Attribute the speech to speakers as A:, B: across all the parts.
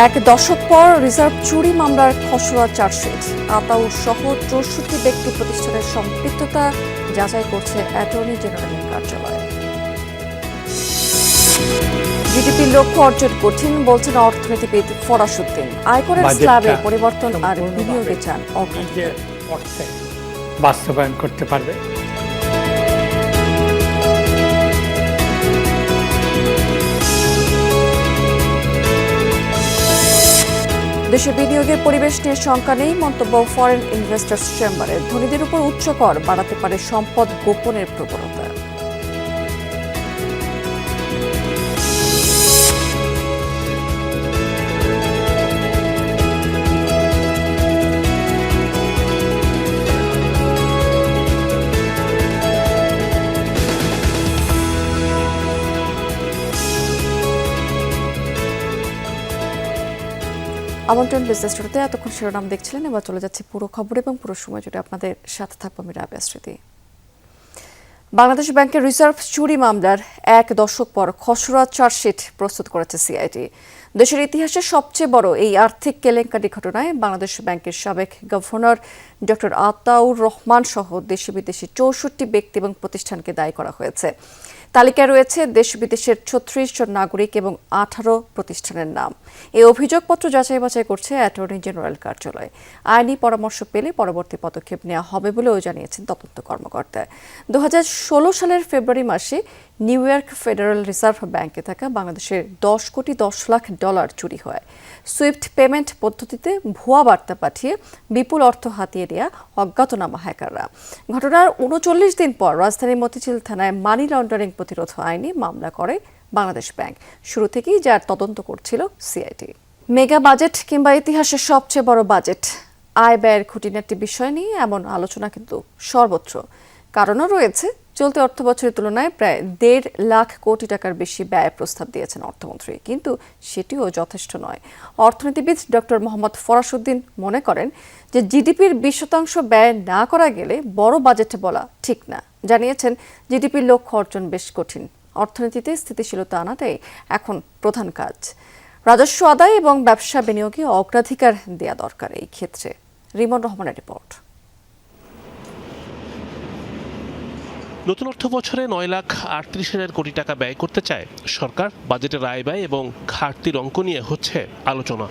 A: এক দশক পর রিজার্ভ চুরি মামলার খসড়া চার্জশিট। আতাউর সহ ৬৪ ব্যক্তি প্রতিষ্ঠানের সম্পৃক্ততা যাচাই করছে অ্যাটর্নি জেনারেলের কার্যালয়। জিডিপির লক্ষ্য অর্জন কঠিন বলছেন অর্থনীতিবিদ ফরাসউদ্দিন। আয়করের স্ল্যাবে পরিবর্তন আর বিনিয়োগে চান অগ্রাধিকার
B: বাস্তবায়ন করতে পারবে।
A: দেশে বিনিয়োগের পরিবেশ নিয়ে শঙ্কা নেই মন্তব্য ফরেন ইনভেস্টর্স চেম্বারের। ধনীদের উপর উচ্চ কর বাড়াতে পারে সম্পদ গোপনের প্রবণতা। আমন্ত্রণ বিজনেস টুডেতে। এতক্ষণ শিরোনাম দেখছিলেন, এবার চলে যাচ্ছে পুরো খবর এবং পুরো সময় জুড়ে আপনাদের সাথে থাকবো আমি রাবেয়া স্মৃতি। বাংলাদেশ ব্যাংকের রিজার্ভ চুরি মামলার এক দশক পর খসড়া চার্জশিট প্রস্তুত করেছে সিআইডি। দেশের ইতিহাসে সবচেয়ে বড় এই আর্থিক কেলেঙ্কারি ঘটনায় বাংলাদেশ ব্যাংকের সাবেক গভর্নর ডক্টর আতাউর রহমান সহ দেশি বিদেশি ৬৪ ব্যক্তি এবং প্রতিষ্ঠানকে দায়ী করা হয়েছে। তালিকায় রয়েছে দেশ বিদেশের ৩৬ জন নাগরিক এবং ১৮ প্রতিষ্ঠানের নাম। এই অভিযোগপত্র যাচাই বাছাই করছে অ্যাটর্নি জেনারেল কার্যালয়। আইনি পরামর্শ পেলে পরবর্তী পদক্ষেপ নেওয়া হবে বলেও জানিয়েছেন তদন্ত কর্মকর্তা। ২০১৬ সালের ফেব্রুয়ারি মাসে নিউ ইয়র্ক ফেডারেল রিজার্ভ ব্যাংকে থাকা বাংলাদেশের ১০ কোটি ১০ লাখ ডলার চুরি হয়। সুইফট পেমেন্ট পদ্ধতিতে ভুয়া বার্তা পাঠিয়ে বিপুল অর্থ হাতিয়ে নেওয়া অজ্ঞাতনামা হ্যাকাররা। ঘটনার ৩৯ দিন পর রাজধানীর মতিঝিল থানায় মানি লন্ডারিং প্রতিরোধ আইনে মামলা করে বাংলাদেশ ব্যাংক। শুরু থেকেই যার তদন্ত করছিল সিআইডি। মেগা বাজেট কিংবা ইতিহাসের সবচেয়ে বড় বাজেট, আয় ব্যয়ের খুঁটিনাটি বিষয় নিয়ে এমন আলোচনা কিন্তু সর্বত্র। কারণও রয়েছে। চলতি অর্থ বছরের তুলনায় প্রায় ১.৫ লাখ কোটি টাকার বেশি ব্যয় প্রস্তাব দিয়েছেন অর্থমন্ত্রী, কিন্তু সেটিও যথেষ্ট নয়। অর্থনীতিবিদ ডক্টর মোহাম্মদ ফরাসউদ্দিন মনে করেন যে জিডিপির ২০% ব্যয় না করা গেলে বড় বাজেট বলা ঠিক না। জানিয়েছেন জিডিপির লক্ষ্য অর্জন বেশ কঠিন। অর্থনীতিতে স্থিতিশীলতা আনাটাই এখন প্রধান কাজ। রাজস্ব আদায় এবং ব্যবসা বিনিয়োগে অগ্রাধিকার দেওয়া দরকার এই ক্ষেত্রে। রিমন রহমানের রিপোর্ট।
C: নতুন অর্থ বছরে ৯,৩৮,০০০ কোটি টাকা ব্যয় করতে চায় সরকার। বাজেটের আয় ব্যয় এবং ঘাটতির অঙ্ক নিয়ে হচ্ছে আলোচনা।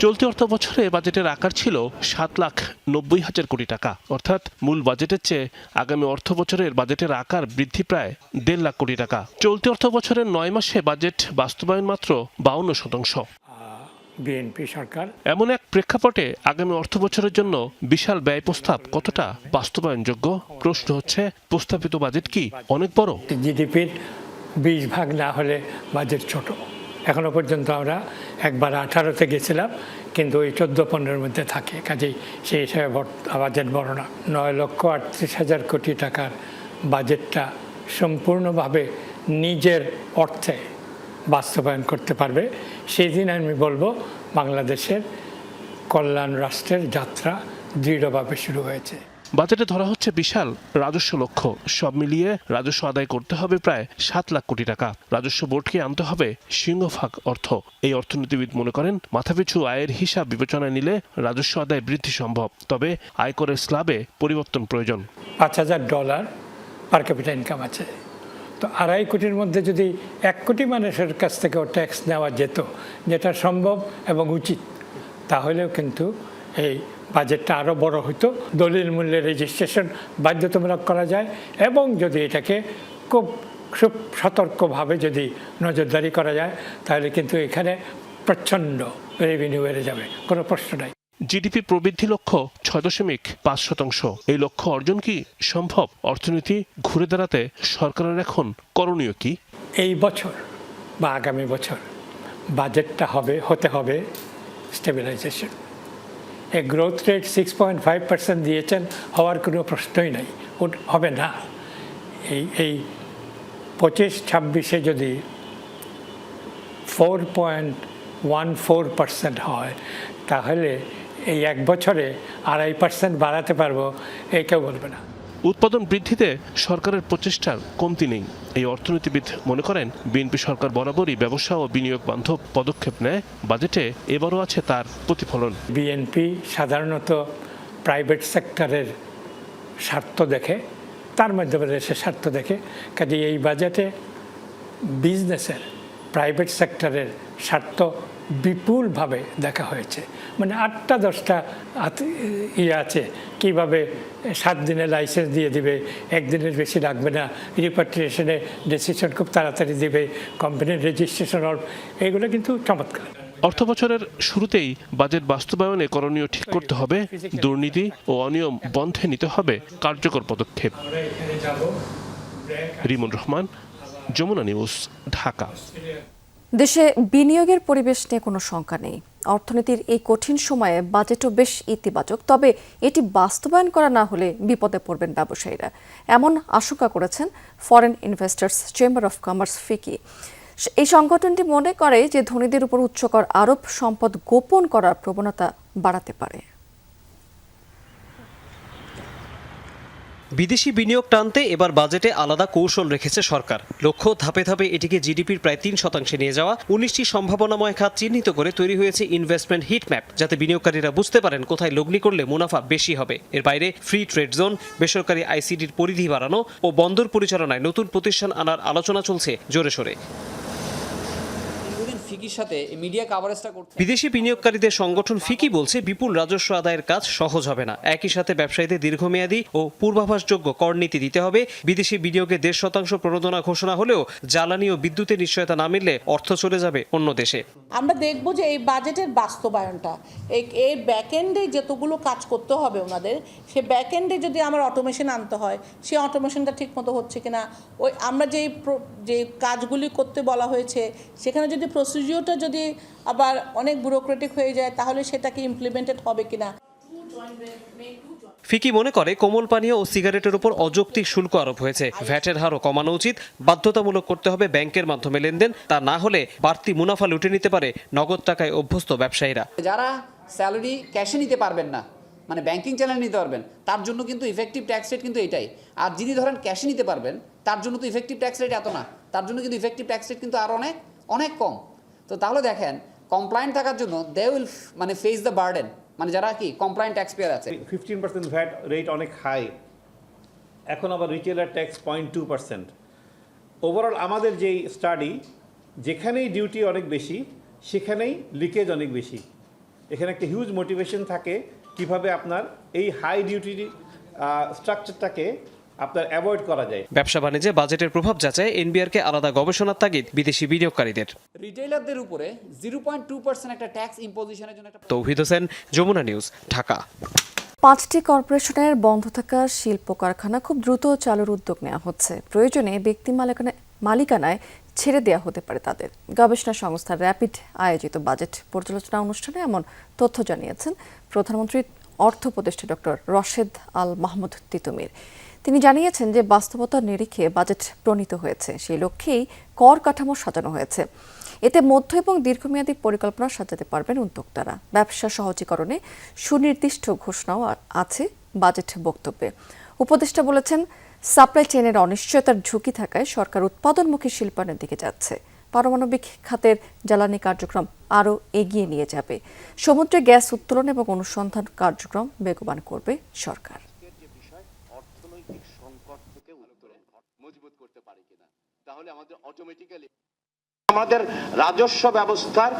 C: চলতি অর্থ বছরে বাজেটের আকার ছিল ৭,৯০,০০০ কোটি টাকা, অর্থাৎ মূল বাজেটের চেয়ে আগামী অর্থ বছরের বাজেটের আকার বৃদ্ধি প্রায় ১.৫ লাখ কোটি টাকা। চলতি অর্থ বছরের ৯ মাসে বাজেট বাস্তবায়ন মাত্র ৫২%।
B: বিএনপি সরকার
C: এমন এক প্রেক্ষাপটে আগামী অর্থ বছরের জন্য বিশাল ব্যয় প্রস্তাব কতটা বাস্তবায়নযোগ্য? প্রশ্ন হচ্ছে, প্রস্তাবিত বাজেট কি অনেক বড়?
B: জিডিপির ২০% না হলে বাজেট ছোট। এখনো পর্যন্ত আমরা একবার ১৮-তে গেছিলাম, কিন্তু ওই ১৪-১৫-র মধ্যে থাকে। কাজেই সেই হিসাবে বাজেট বড় না। ৯,৩৮,০০০ কোটি টাকার বাজেটটা সম্পূর্ণভাবে নিজের অর্থে বাস্তবায়ন করতে পারবে, সেই দিন আমি বলবো বাংলাদেশের কল্যাণ রাষ্ট্রের যাত্রা দৃঢ়ভাবে শুরু হয়েছে।
C: বাজেটে ধরা হচ্ছে বিশাল রাজস্ব লক্ষ্য। সব মিলিয়ে রাজস্ব আদায় করতে হবে প্রায় ৭ লাখ কোটি টাকা। রাজস্ব বোর্ডকে আনতে হবে সিংহভাগ অর্থ। এই অর্থনীতিবিদ মনে করেন, মাথাপিছু আয়ের হিসাব বিবেচনায় নিলে রাজস্ব আদায় বৃদ্ধি সম্ভব, তবে আয়করের স্ল্যাবে পরিবর্তন প্রয়োজন।
B: $৫,০০০ পার ক্যাপিটা ইনকাম আছে, তো ২.৫ কোটির মধ্যে যদি ১ কোটি মানুষের কাছ থেকেও ট্যাক্স নেওয়া যেত, যেটা সম্ভব এবং উচিত, তাহলেও কিন্তু এই বাজেটটা আরও বড় হতো। দলিল মূল্যের রেজিস্ট্রেশন বাধ্যতামূলক করা যায় এবং যদি এটাকে খুব সতর্কভাবে যদি নজরদারি করা যায়, তাহলে কিন্তু এখানে প্রচণ্ড রেভিনিউ বেড়ে যাবে, কোনো প্রশ্ন নাই।
C: জিডিপি প্রবৃদ্ধি লক্ষ্য ৬.৫%। এই লক্ষ্য অর্জন কি সম্ভব? অর্থনীতি ঘুরে দাঁড়াতে সরকারের এখন করণীয় কি?
B: এই বছর বা আগামী বছর বাজেটটা হতে হবে স্টেবিলাইজেশন। এই গ্রোথ রেট 6.5% দিয়েছেন, হওয়ার কোনো প্রশ্নই নাই, হবে না। এই ২৫-২৬-এ যদি 4.14% হয়, তাহলে এই এক বছরে ২.৫% বাড়াতে পারবো, কেউ বলবে না।
C: উৎপাদন বৃদ্ধিতে সরকারের প্রচেষ্টার কমতি নেই। এই অর্থনীতিবিদ মনে করেন বিএনপি সরকার বরাবরই ব্যবসা ও বিনিয়োগ বান্ধব পদক্ষেপ নেয়, বাজেটে এবারও আছে তার প্রতিফলন।
B: বিএনপি সাধারণত প্রাইভেট সেক্টরের স্বার্থ দেখে, তার মাধ্যমে দেশের স্বার্থ দেখে, কাজে এই বাজেটে বিজনেসের প্রাইভেট সেক্টরের স্বার্থ বিপুলভাবে দেখা হয়েছে। মানে 8টা-10টা আছে কিভাবে 7 দিনে লাইসেন্স দিয়ে দিবে, 1 দিনের বেশি লাগবে না, রিপাট্রিয়েশনে ডিসিশন খুব তাড়াতাড়ি দিবে, কোম্পানির রেজিস্ট্রেশন, এগুলো কিন্তু চমৎকার।
C: অর্থ বছরের শুরুতেই বাজেট বাস্তবায়নে করণীয় ঠিক করতে হবে, দুর্নীতি ও অনিয়ম বন্ধে নিতে হবে কার্যকর পদক্ষেপ। রিমন রহমান, যমুনা নিউজ, ঢাকা।
A: দেশে বিনিয়োগের পরিবেশ নিয়ে কোনো শঙ্কা নেই। অর্থনীতির এই কঠিন সময়ে বাজেটও বেশ ইতিবাচক, তবে এটি বাস্তবায়ন করা না হলে বিপদে পড়বেন ব্যবসায়ীরা, এমন আশঙ্কা করেছেন foreign investors chamber of commerce FICCI. এই সংগঠনটি মনে করে যে ধনীদের উপর উচ্চকর আরোপ সম্পদ গোপন করার প্রবণতা বাড়াতে পারে।
D: বিদেশি বিনিয়োগ টানতে এবার বাজেটে আলাদা কৌশল রেখেছে সরকার। লক্ষ্য ধাপে ধাপে এটিকে জিডিপির প্রায় 3% নিয়ে যাওয়া। 19টি সম্ভাবনাময় খাত চিহ্নিত করে তৈরি হয়েছে ইনভেস্টমেন্ট হিট ম্যাপ, যাতে বিনিয়োগকারীরা বুঝতে পারেন কোথায় লগ্নি করলে মুনাফা বেশি হবে। এর বাইরে ফ্রি ট্রেড জোন, বেসরকারি আইসিডির পরিধি বাড়ানো ও বন্দর পরিচালনায় নতুন প্রতিষ্ঠান আনার আলোচনা চলছে জোরে সোরে। বিদেশি বিনিয়োগকারীদের সংগঠন ফিকি বলছে বিপুল রাজস্ব আদায়ের কাজ সহজ হবে না। একই সাথে ব্যবসায়ীদের দীর্ঘমেয়াদী ও পূর্বাভাসযোগ্য কর নীতি দিতে হবে। বিদেশি বিনিয়োগে 1.5% প্রণোদনা ঘোষণা হলেও জ্বালানি ও বিদ্যুতের নিশ্চয়তা না মিললে অর্থ চলে যাবে অন্য দেশে।
E: আমরা দেখব যে এই বাজেটের বাস্তবায়নটা, এই ব্যাকএন্ডে যতগুলো কাজ করতে হবে ওনাদের, সে ব্যাকএন্ডে যদি আমার অটোমেশন আনতে হয়, সেই অটোমেশনটা ঠিকমতো হচ্ছে কিনা, ওই আমরা যে কাজগুলি করতে বলা হয়েছে সেখানে যদি প্রসিডিওরটা যদি আবার অনেক ব্যুরোক্রেটিক হয়ে যায়, তাহলে সেটা কি ইমপ্লিমেন্টেড হবে কিনা।
D: ফিকি মনে করে কোমল পানীয় ও সিগারেটের উপর অযৌক্তিক শুল্ক আরোপ হয়েছে। ভ্যাটের হারও কমানো উচিত। বাধ্যতামূলক করতে হবে ব্যাংকের মাধ্যমে লেনদেন, তা না হলে বাড়তি মুনাফা লুটে নিতে পারে নগদ টাকায় অভ্যস্ত ব্যবসায়ীরা।
F: যারা স্যালারি ক্যাশে নিতে পারবেন না, মানে ব্যাংকিং চ্যানেল নিতে পারবেন, তার জন্য কিন্তু ইফেক্টিভ ট্যাক্স রেট কিন্তু এটাই। আর যদি ধরেন ক্যাশে নিতে পারবেন, তার জন্য তো ইফেক্টিভ ট্যাক্স রেট এত না, তার জন্য কিন্তু ইফেক্টিভ ট্যাক্স রেট কিন্তু আর অনেক অনেক কম। তো তাহলে দেখেন, কমপ্লায়েন্ট থাকার জন্য দে উইল মানে ফেস দ্য বার্ডেন, মানে যারা কি কমপ্লায়েন্ট ট্যাক্স পেয়ার আছে।
G: 15% ভ্যাট রেট অনেক হাই, এখন আবার রিটেলার ট্যাক্স 0.2%। ওভারঅল আমাদের যেই স্টাডি, যেখানেই ডিউটি অনেক বেশি সেখানেই লিকেজ অনেক বেশি। এখানে একটা হিউজ মোটিভেশন থাকে কিভাবে আপনার এই হাই ডিউটি স্ট্রাকচারটাকে আপনার অ্যাভয়েড করা যায়।
D: ব্যবসা বাণিজ্যে বাজেটের প্রভাব যাচাই এনবিআরকে আলাদা গবেষণার তাগিদ বিদেশি বিনিয়োগকারীদের।
F: রিটেইলারদের উপরে 0.2% একটা ট্যাক্স ইম্পোজিশনের জন্য।
D: তৌহিদ হোসেন, যমুনা নিউজ, ঢাকা।
A: 5টি কর্পোরেশনের বন্ধ থাকা শিল্প কারখানা খুব দ্রুত চালুর উদ্যোগ নেওয়া হচ্ছে। প্রয়োজনে ব্যক্তি মালিকানায় ছেড়ে দেওয়া হতে পারে তাদের। গবেষণা সংস্থা র্যাপিড আয়োজিত বাজেট পর্যালোচনা অনুষ্ঠানে এমন তথ্য জানিয়েছেন প্রধানমন্ত্রীর অর্থ উপদেষ্টা ডক্টর রশেদ আল মাহমুদ তিতুমির। তিনি জানিয়েছেন যে বাস্তবতার নিরিখে বাজেট প্রণীত হয়েছে, সেই লক্ষ্যেই কর কাঠামো সাজানো হয়েছে। এতে মধ্য এবং দীর্ঘমেয়াদী পরিকল্পনা সাজাতে পারবেন উদ্যোক্তারা। ব্যবসা সহজীকরণে সুনির্দিষ্ট ঘোষণাও আছে বাজেট বক্তব্যে। উপদেষ্টা বলেছেন, সাপ্লাই চেইনের অনিশ্চয়তার ঝুঁকি থাকায় সরকার উৎপাদনমুখী শিল্পায়নের দিকে যাচ্ছে। পারমাণবিক খাতের জ্বালানি কার্যক্রম আরও এগিয়ে নিয়ে যাবে। সমুদ্রে গ্যাস উত্তোলন এবং অনুসন্ধান কার্যক্রম বেগবান করবে সরকার।
H: আমাদের রাজস্ব ব্যবস্থার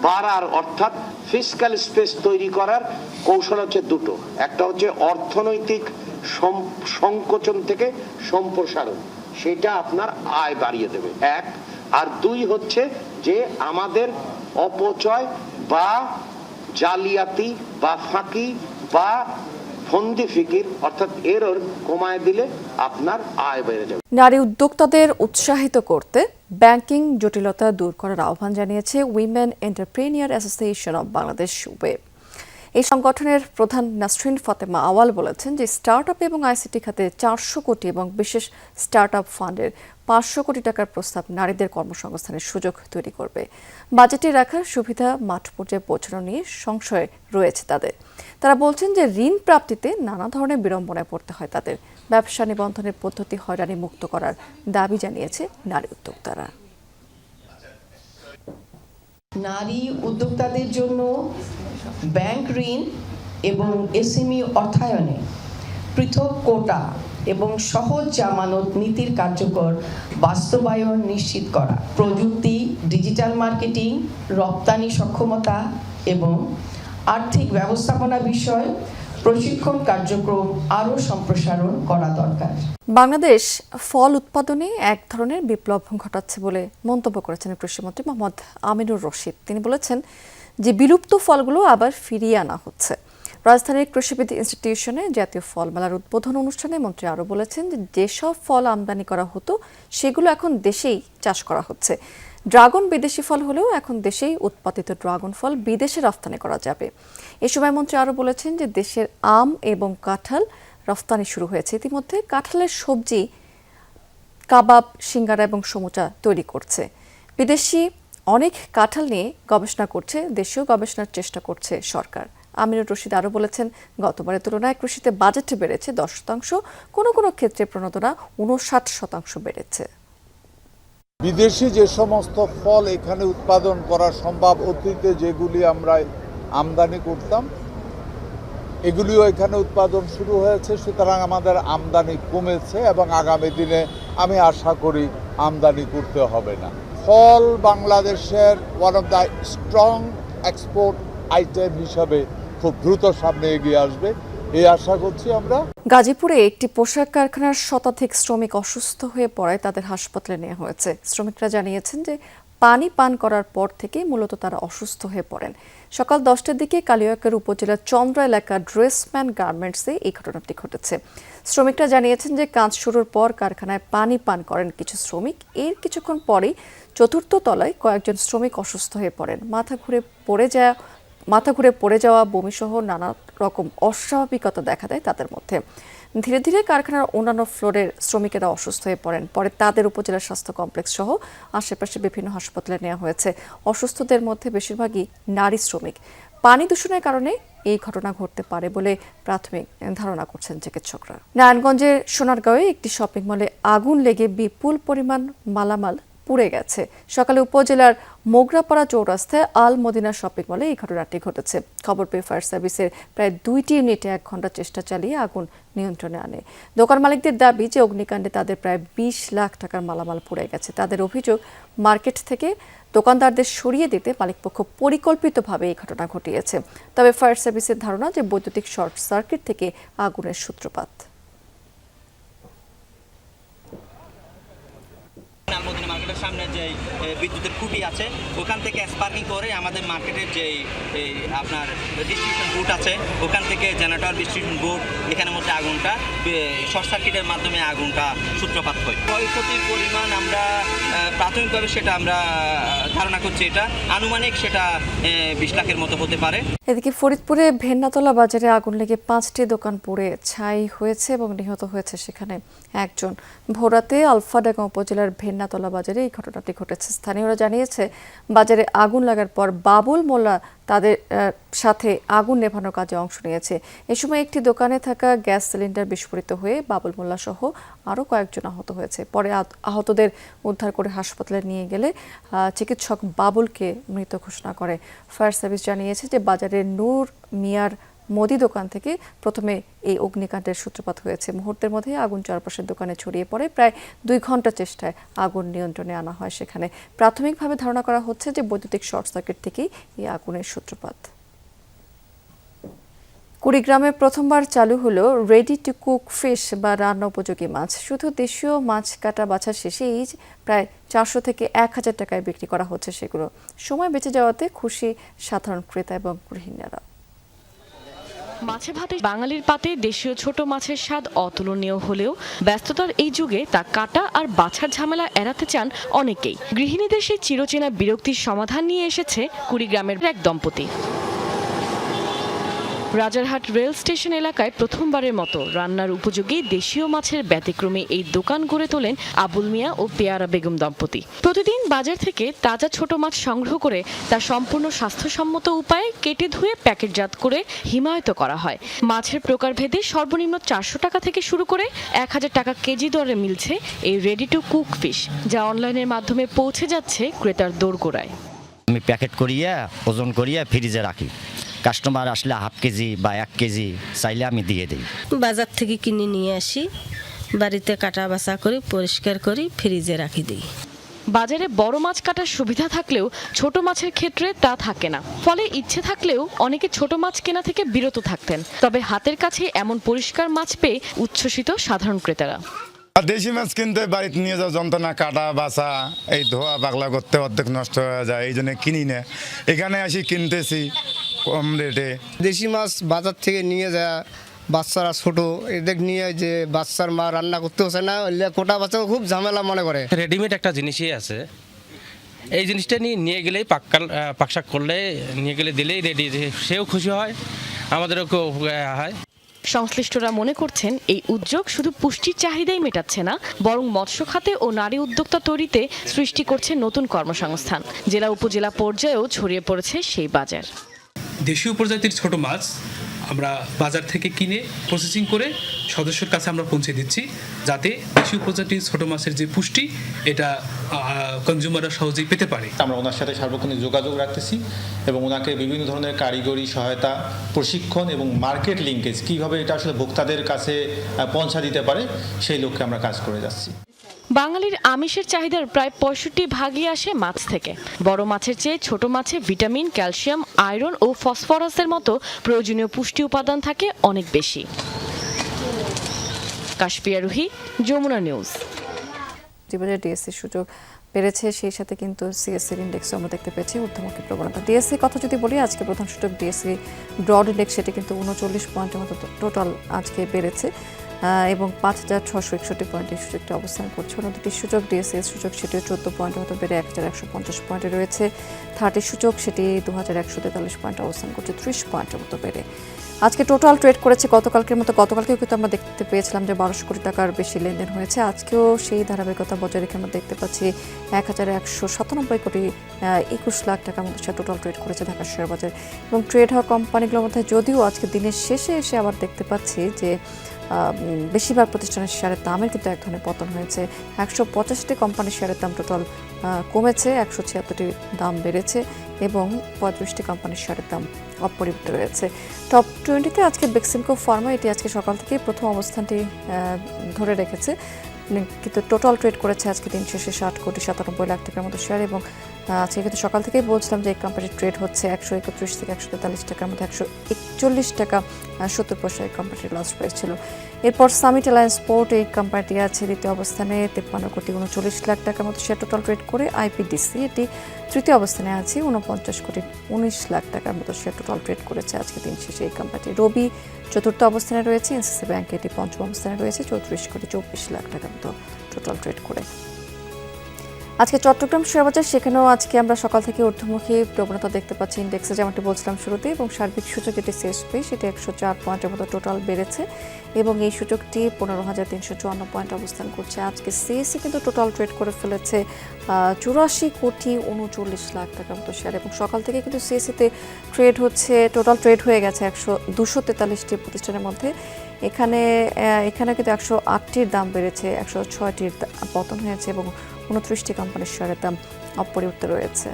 H: বাড়ার অর্থাৎ ফিসক্যাল স্পেস তৈরি করার কৌশল হচ্ছে দুটো। একটা হচ্ছে অর্থনৈতিক সংকোচন থেকে সম্প্রসারণ, সেটা আপনার আয় বাড়িয়ে দেবে এক। আর দুই হচ্ছে যে আমাদের অপচয় বা জালিয়াতি বা ফাঁকি বা ফন্দি ফিকির অর্থাৎ এরর কমায় দিলে আপনার আয় বেড়ে যাবে।
A: নারী উদ্যোক্তাদের উৎসাহিত করতে ব্যাংকিং জটিলতা দূর করার আহ্বান জানিয়েছে women entrepreneur association of Bangladesh web. এই সংগঠনের প্রধান নাসরিন ফাতেমা আওয়াল বলেছেন যে স্টার্টআপ এবং আইসিটি খাতে 400 কোটি এবং বিশেষ স্টার্টআপ ফান্ডের 500 কোটি টাকার প্রস্তাব নারীদের কর্মসংস্থানের সুযোগ তৈরি করবে। বাজেটে রাখার সুবিধা মাঠ পর্যায়ে পৌঁছানো নিয়ে সংশয় রয়েছে তাদের। তারা বলছেন যে ঋণ প্রাপ্তিতে নানা ধরনের বিড়ম্বনায় পড়তে হয় তাদের। ব্যবসা নিবন্ধনের পদ্ধতি হয়রানি মুক্ত করার দাবি জানিয়েছে নারী উদ্যোক্তারা।
I: নারী উদ্যোক্তাদের জন্য ব্যাংক ঋণ এবং এসএমই অর্থায়নে পৃথক কোটা এবং সহজ জামানত নীতির কার্যকর বাস্তবায়ন নিশ্চিত করা, প্রযুক্তি, ডিজিটাল মার্কেটিং, রপ্তানি সক্ষমতা এবং আর্থিক ব্যবস্থাপনা বিষয় প্রশিক্ষণ কার্যক্রম আরও সম্প্রসারণ করা দরকার।
A: বাংলাদেশ ফল উৎপাদনে এক ধরনের বিপ্লব ঘটাচ্ছে বলে মন্তব্য করেছেন কৃষিমন্ত্রী মোহাম্মদ আমিনুর রশিদ। তিনি বলেছেন যে বিলুপ্ত ফলগুলো আবার ফিরিয়ে আনা হচ্ছে। রাজধানীর কৃষিবিদ ইনস্টিটিউশনে জাতীয় ফল মেলার উদ্বোধন অনুষ্ঠানে মন্ত্রী আরও বলেছেন যে যেসব ফল আমদানি করা হতো সেগুলো এখন দেশেই চাষ করা হচ্ছে। ড্রাগন বিদেশি ফল হলেও এখন দেশেই উৎপাদিত ড্রাগন ফল বিদেশে রপ্তানি করা যাবে। এ সময় মন্ত্রী আরও বলেছেন যে দেশের আম এবং কাঁঠাল রপ্তানি শুরু হয়েছে। ইতিমধ্যে কাঁঠালের সবজি, কাবাব, সিঙ্গারা এবং সমুচা তৈরি করছে। বিদেশি অনেক কাঁঠাল নিয়ে গবেষণা করছে, দেশেও গবেষণার চেষ্টা করছে সরকার। আমিনুর রশিদ আরও বলেছেন গতবারের তুলনায় কৃষিতে বাজেট বেড়েছে 10%, কোনো কোনো ক্ষেত্রে প্রণোদনা 59% বেড়েছে।
J: বিদেশি যে সমস্ত ফল এখানে উৎপাদন করা সম্ভব, অতীতে যেগুলি আমরা আমদানি করতাম এগুলিও এখানে উৎপাদন শুরু হয়েছে। সুতরাং আমাদের আমদানি কমেছে এবং আগামী দিনে আমি আশা করি আমদানি করতে হবে না। ফল বাংলাদেশের one of the strong export item হিসাবে খুব দ্রুত সামনে এগিয়ে আসবে, এই আশা করছি আমরা।
A: গাজীপুরে একটি পোশাক কারখানার শতাধিক শ্রমিক অসুস্থ হয়ে পড়ায় তাদের হাসপাতালে নেওয়া হয়েছে। শ্রমিকরা জানিয়েছেন যে পানি পান করার পর থেকে মূলত তারা অসুস্থ হয়ে পড়েন। সকাল 10টার দিকে কালিয়াকৈর উপজেলার চন্দ্রা এলাকার ড্রেসম্যান গার্মেন্টসে এই ঘটনাটি ঘটেছে। শ্রমিকরা জানিয়েছেন যে কাজ শুরুর পর কারখানায় পানি পান করেন কিছু শ্রমিক। এর কিছুক্ষণ পরেই 4র্থ তলায় কয়েকজন শ্রমিক অসুস্থ হয়ে পড়েন। মাথা ঘুরে পড়ে যাওয়া, বমিসহ নানা রকম অস্বাভাবিকতা দেখা দেয় তাদের মধ্যে। ধীরে ধীরে কারখানার অন্যান্য ফ্লোরের শ্রমিকেরা অসুস্থ হয়ে পড়েন। পরে তাদের উপজেলা স্বাস্থ্য কমপ্লেক্স সহ আশেপাশে বিভিন্ন হাসপাতালে নেওয়া হয়েছে। অসুস্থদের মধ্যে বেশিরভাগই নারী শ্রমিক। পানি দূষণের কারণে এই ঘটনা ঘটতে পারে বলে প্রাথমিক ধারণা করছেন চিকিৎসকরা। নারায়ণগঞ্জের সোনারগাঁওয়ে একটি শপিং মলে আগুন লেগে বিপুল পরিমাণ মালামাল পুড়ে গেছে। সকালে উপজেলার মোগরাপাড়া চৌরাস্তায় আল মদিনা শপিং মলে এই ঘটনাটি ঘটেছে। খবর পেয়ে ফায়ার সার্ভিসের প্রায় 2টি ইউনিটে 1 ঘন্টা চেষ্টা চালিয়ে আগুন নিয়ন্ত্রণে আনে। দোকান মালিকদের দাবি যে অগ্নিকাণ্ডে তাদের প্রায় 20 লাখ টাকার মালামাল পুড়ে গেছে। তাদের অভিযোগ মার্কেট থেকে দোকানদারদের সরিয়ে দিতে মালিকপক্ষ পরিকল্পিতভাবে এই ঘটনা ঘটিয়েছে। তবে ফায়ার সার্ভিসের ধারণা যে বৈদ্যুতিক শর্ট সার্কিট থেকে আগুনের সূত্রপাত।
K: মার্কেটের সামনে যে বিদ্যুতের খুঁটি আছে ওখান থেকে স্পার্কিং করে আমাদের মার্কেটের যে আপনার ডিস্ট্রিবিউশন বোর্ড আছে ওখান থেকে জেনারেটর ডিস্ট্রিবিউশন বোর্ড এখানের মধ্যে আগুনটা শর্ট সার্কিটের মাধ্যমে আগুনটা সূত্রপাত হয়। ক্ষয়ক্ষতির পরিমাণ আমরা প্রাথমিকভাবে সেটা আমরা ধারণা করছি এটা আনুমানিক সেটা 20 লাখের মতো হতে পারে।
A: এদিকে ফরিদপুরে ভেন্নাতলা বাজারে আগুন লেগে 5টি দোকান পুড়ে ছাই হয়েছে এবং নিহত হয়েছে সেখানে একজন। ভোরাতে আলফাডাঙ্গা উপজেলার ভেন্নাতলা বাজারে এই ঘটনাটি ঘটেছে। স্থানীয়রা জানিয়েছে বাজারে আগুন লাগার পর বাবুল মোল্লা তাদের সাথে আগুন নেভানোর কাজে অংশ নিয়েছে। এ সময় একটি দোকানে থাকা গ্যাস সিলিন্ডার বিস্ফোরিত হয়ে বাবুল মোল্লা সহ আরও কয়েকজন আহত হয়েছে। পরে আহতদের উদ্ধার করে হাসপাতালে নিয়ে গেলে চিকিৎসক বাবুলকে মৃত ঘোষণা করে। ফায়ার সার্ভিস জানিয়েছে যে বাজারের নূর মিয়ার মুদি দোকান থেকে প্রথমে এই অগ্নিকাণ্ডের সূত্রপাত হয়েছে। মুহূর্তের মধ্যে আগুন চারপাশের দোকানে ছড়িয়ে পড়ে। প্রায় 2 ঘন্টা চেষ্টায় আগুন নিয়ন্ত্রণে আনা হয় সেখানে। প্রাথমিকভাবে ধারণা করা হচ্ছে যে বৈদ্যুতিক শর্ট সার্কিট থেকেই এই আগুনের সূত্রপাত। কুড়িগ্রামে প্রথমবার চালু হলো রেডি টু কুক ফিশ বা রান্না উপযোগী মাছ। শুধু দেশীয় মাছ কাটা বাছা শেষেই প্রায় 400 থেকে 1000 টাকায় বিক্রি করা হচ্ছে সেগুলো। সময় বেঁচে যাওয়াতে খুশি সাধারণ ক্রেতা এবং গৃহিণীরা।
L: মাছে ভাতে বাঙালির পাতে দেশীয় ছোট মাছের স্বাদ অতুলনীয় হলেও ব্যস্ততার এই যুগে তা কাটা আর বাছার ঝামেলা এড়াতে চান অনেকেই। গৃহিণীদের সেই চিরচেনা বিরক্তির সমাধান নিয়ে এসেছে কুড়িগ্রামের এক দম্পতি। রাজারহাট রেল স্টেশন এলাকায় প্রথমবারের মতো রান্নার উপযোগী দেশীয় মাছের ব্যতিক্রমী এই দোকান গড়ে তোলেন আবুল মিয়া ও পেয়ারা বেগম দম্পতি। প্রতিদিন বাজার থেকে তাজা ছোট মাছ সংগ্রহ করে তা সম্পূর্ণ স্বাস্থ্যসম্মত উপায়ে কেটে ধুয়ে প্যাকেটজাত করে হিমায়িত করা হয়। মাছের প্রকারভেদে সর্বনিম্ন 400 টাকা থেকে শুরু করে 1000 টাকা কেজি দরে মিলছে এই রেডি টু কুক ফিশ, যা অনলাইনের মাধ্যমে পৌঁছে যাচ্ছে ক্রেতার দোরগোড়ায়।
M: আমি প্যাকেট করিয়া ওজন করিয়া ফ্রিজে রাখি, কাস্টমার আসলে হাফ কেজি বা 1 কেজি চাইলে আমি দিয়ে দিই।
N: বাজার থেকে কিনে নিয়ে আসি, বাড়িতে কাটা বাছা করি, পরিষ্কার করি, ফ্রিজে রাখি দিই।
L: বাজারে বড় মাছ কাটার সুবিধা থাকলেও ছোট মাছের ক্ষেত্রে তা থাকে না, ফলে ইচ্ছে থাকলেও অনেকে ছোট মাছ কেনা থেকে বিরত থাকতেন। তবে হাতের কাছে এমন পরিষ্কার মাছ পেয়ে উচ্ছ্বসিত সাধারণ ক্রেতারা।
O: দেশি মাছ কিনতে বাড়িতে নিয়ে যাওয়া যন্ত্রণা, কাটা বাছা, এই ধোয়া পাগলা করতে অর্ধেক নষ্ট হয়ে যায়, এই জন্য কিনি না, এখানে আসি কিনতেছি কম রেটে।
P: দেশি মাছ বাজার থেকে নিয়ে যায়, বাচ্চারা ছোট, এদের নিয়ে যে বাচ্চার মা রান্না করতে হচ্ছে না, কোটা বাচ্চা খুব ঝামেলা মনে করে।
Q: রেডিমেড একটা জিনিসই আছে, এই জিনিসটা নিয়ে গেলেই পাকশাক করলে নিয়ে গেলে দিলেই রেডি, সেও খুশি হয়, আমাদেরও হয়।
L: সংশ্লিষ্টরা মনে করছেন এই উদ্যোগ শুধু পুষ্টির চাহিদাই মেটাচ্ছে না, বরং মৎস্য খাতে ও নারী উদ্যোক্তা তৈরিতে সৃষ্টি করছে নতুন কর্মসংস্থান। জেলা উপজেলা পর্যায়েও ছড়িয়ে পড়েছে সেই বাজার।
R: দেশীয় প্রজাতির ছোট মাছ আমরা বাজার থেকে কিনে প্রসেসিং করে সদস্যের কাছে আমরা পৌঁছে দিচ্ছি, যাতে দেশীয় প্রজাতির ছোট মাছের যে পুষ্টি এটা কনজিউমাররা সহজেই পেতে পারে।
S: আমরা ওনার সাথে সার্বক্ষণিক যোগাযোগ রাখতেছি এবং ওনাকে বিভিন্ন ধরনের কারিগরি সহায়তা, প্রশিক্ষণ এবং মার্কেট লিঙ্কেজ কীভাবে এটা আসলে ভোক্তাদের কাছে পৌঁছা দিতে পারে সেই লক্ষ্যে আমরা কাজ করে যাচ্ছি।
L: বাঙালির আমিষের চাহিদার প্রায় 65% আসে মাছ থেকে। বড় মাছের চেয়ে ছোট মাছে ভিটামিন, ক্যালসিয়াম, আয়রন ও ফসফরাসের মতো প্রয়োজনীয় পুষ্টি উপাদান থাকে অনেক বেশি। কাশপিয়া রুহি, যমুনা নিউজ।
A: জীবনে ডিএসসি সুযোগ বেড়েছে, সেই সাথে কিন্তু সিএসসির ইন্ডেক্সও আমরা দেখতে পেয়েছি ঊর্ধ্বমুখী প্রবণতা। ডিএসসি কথা যদি বলি, আজকে প্রধান সূচক ডিএসসি ব্রড ইন্ডেক্স সেটি কিন্তু 39 পয়েন্টের মতো টোটাল আজকে বেড়েছে এবং 5661 পয়েন্টে সূচকটি অবস্থান করছে। অন্য দুটি সূচক ডিএসসি সূচক সেটিও 14 পয়েন্টের মতো বেড়ে 1150 পয়েন্টে রয়েছে। 30 সূচক সেটি 2143 পয়েন্টে অবস্থান করছে, 30 পয়েন্টের মতো বেড়ে। আজকে টোটাল ট্রেড করেছে গতকালকের মতো। গতকালকেও কিন্তু আমরা দেখতে পেয়েছিলাম যে 1200 কোটি টাকার বেশি লেনদেন হয়েছে। আজকেও সেই ধারাবাহিকতা বজায় রেখে আমরা দেখতে পাচ্ছি 1197 কোটি 21 লাখ টাকার মতো সে টোটাল ট্রেড করেছে ঢাকা শেয়ার বাজার। এবং ট্রেড হওয়া কোম্পানিগুলোর মধ্যে যদিও আজকে দিনের শেষে এসে আবার দেখতে পাচ্ছি যে বেশিরভাগ প্রতিষ্ঠানের শেয়ারের দামের কিন্তু এক ধরনের পতন হয়েছে। 185টি কোম্পানির শেয়ারের দাম টোটাল কমেছে, 176টি দাম বেড়েছে এবং 35টি কোম্পানির শেয়ারের দাম অপরিবর্তিত রয়েছে। টপ 20-তে আজকে বেক্সিমকো ফার্মা এটি আজকে সকাল থেকে প্রথম অবস্থানটি ধরে রেখেছে, কিন্তু টোটাল ট্রেড করেছে আজকে দিন শেষে 60 কোটি 97 লাখ টাকার মতো শেয়ার। এবং আজকে কিন্তু সকাল থেকেই বলছিলাম যে এই কোম্পানির ট্রেড হচ্ছে 131 থেকে 143 টাকার মধ্যে, 141 টাকা 70 পয়সা এই কোম্পানির লাস্ট প্রাইস ছিল। এরপর সামিট অ্যালায়েন্স পোর্ট এই কোম্পানিটি আছে দ্বিতীয় অবস্থানে 53 কোটি 39 লাখ টাকার মতো শেয়ার টোটাল ট্রেড করে। আইপিডিসি এটি তৃতীয় অবস্থানে আছে 49 কোটি 19 লাখ টাকার মতো শেয়ার টোটাল ট্রেড করেছে আজকে দিন শেষে এই কোম্পানিটি। রবি চতুর্থ অবস্থানে রয়েছে, এনসিসি ব্যাংক এটি পঞ্চম অবস্থানে রয়েছে 34 কোটি 24 লাখ টাকার মতো টোটাল ট্রেড করে। আজকে চট্টগ্রাম শেয়ারবাজার, সেখানেও আজকে আমরা সকাল থেকে ঊর্ধ্বমুখী প্রবণতা দেখতে পাচ্ছি ইন্ডেক্সে, যেমনটি বলছিলাম শুরুতে। এবং সার্বিক সূচক যেটি সিএসপি সেটি 104 পয়েন্টের মতো টোটাল বেড়েছে এবং এই সূচকটি 15,354 পয়েন্ট অবস্থান করছে। আজকে সিএসসি কিন্তু টোটাল ট্রেড করে ফেলেছে 84 কোটি 39 লাখ টাকার মতো শেয়ার। এবং সকাল থেকে কিন্তু সিএসসিতে ট্রেড হচ্ছে, টোটাল ট্রেড হয়ে গেছে 243টি প্রতিষ্ঠানের মধ্যে। এখানে কিন্তু 108টির দাম বেড়েছে, 106টির পতন হয়েছে এবং 29টি কোম্পানির শেয়ারের দাম অপরিবর্তিত রয়েছে।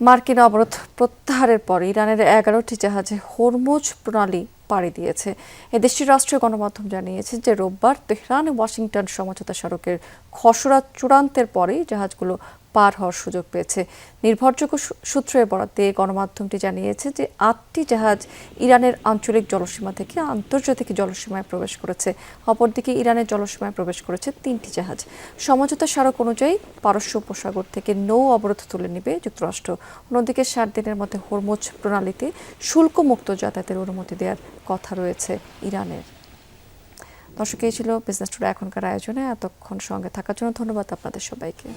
A: মার্কিন অবরোধ প্রত্যাহারের পর ইরানের 11টি জাহাজে হরমুজ প্রণালী পাড়ি দিয়েছে। এই দেশটির রাষ্ট্রীয় গণমাধ্যম জানিয়েছে যে রোববার তেহরান ওয়াশিংটন সমঝোতা সড়কের খসড়া চূড়ান্তের পরেই জাহাজগুলো পার হওয়ার সুযোগ পেয়েছে। নির্ভরযোগ্য সূত্রের বরাত দিয়ে গণমাধ্যমটি জানিয়েছে যে 8টি জাহাজ ইরানের আঞ্চলিক জলসীমা থেকে আন্তর্জাতিক জলসীমায় প্রবেশ করেছে। অপরদিকে ইরানের জলসীমায় প্রবেশ করেছে 3টি জাহাজ। সমঝোতা স্মারক অনুযায়ী পারস্য উপসাগর থেকে নৌ অবরোধ তুলে নেবে যুক্তরাষ্ট্র। অন্যদিকে 7 দিনের মধ্যে হরমুজ প্রণালীতে শুল্কমুক্ত যাতায়াতের অনুমতি দেওয়ার কথা রয়েছে ইরানের। দর্শক, এই ছিল বিজনেস টুডে এখনকার আয়োজনে। এতক্ষণ সঙ্গে থাকার জন্য ধন্যবাদ আপনাদের সবাইকে।